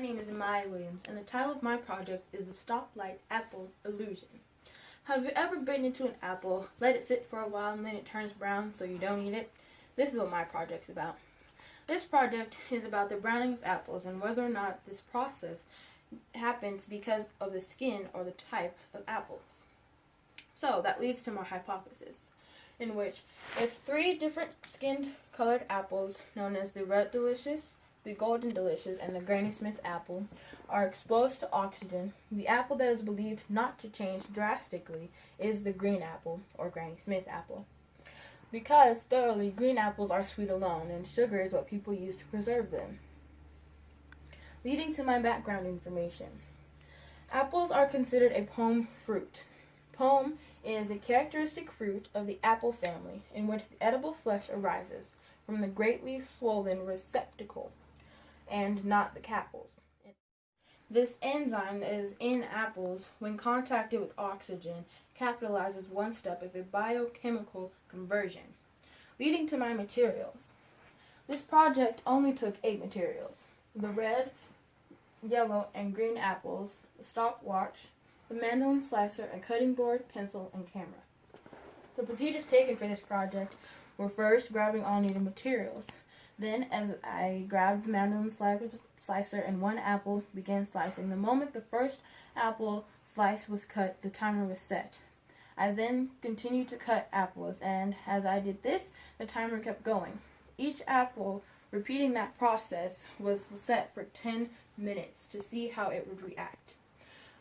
name is Amya and the title of my project is the Stoplight Apple Illusion. Have you ever bitten into an apple, let it sit for a while, and then it turns brown so you don't eat it? This is what my project's about. This project is about the browning of apples and whether or not this process happens because of the skin or the type of apples. So that leads to my hypothesis, in which if 3 different skinned colored apples, known as the red delicious, the golden delicious, and the Granny Smith apple, are exposed to oxygen, the apple that is believed not to change drastically is the green apple, or Granny Smith apple. Because thoroughly green apples are sweet alone, and sugar is what people use to preserve them. Leading to my background information. Apples are considered a pome fruit. Pome is a characteristic fruit of the apple family in which the edible flesh arises from the greatly swollen receptacle and not the capsules. This enzyme that is in apples, when contacted with oxygen, capitalizes one step of a biochemical conversion. Leading to my materials. This project only took 8 materials: the red, yellow, and green apples, the stopwatch, the mandolin slicer, a cutting board, pencil, and camera. The procedures taken for this project were first grabbing all needed materials. Then, as I grabbed the mandolin slicer and one apple, began slicing. The moment the first apple slice was cut, the timer was set. I then continued to cut apples, and as I did this, the timer kept going. Each apple, repeating that process, was set for 10 minutes to see how it would react.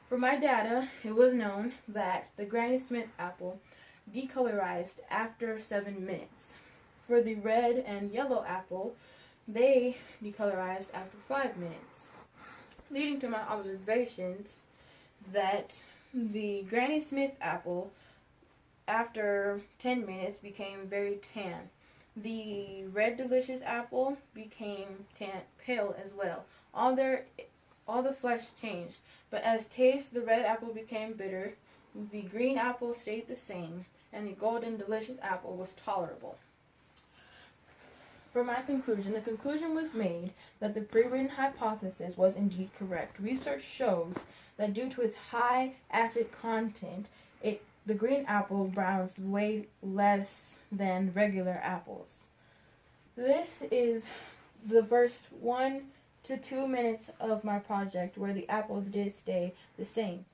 For my data, it was known that the Granny Smith apple decolorized after 7 minutes. For the red and yellow apple, they decolorized after 5 minutes. Leading to my observations that the Granny Smith apple, after 10 minutes, became very tan. The red delicious apple became pale as well. All the flesh changed, but as taste, the red apple became bitter, the green apple stayed the same, and the golden delicious apple was tolerable. For my conclusion, the conclusion was made that the pre-written hypothesis was indeed correct. Research shows that due to its high acid content, the green apple browns way less than regular apples. This is the first 1 to 2 minutes of my project where the apples did stay the same.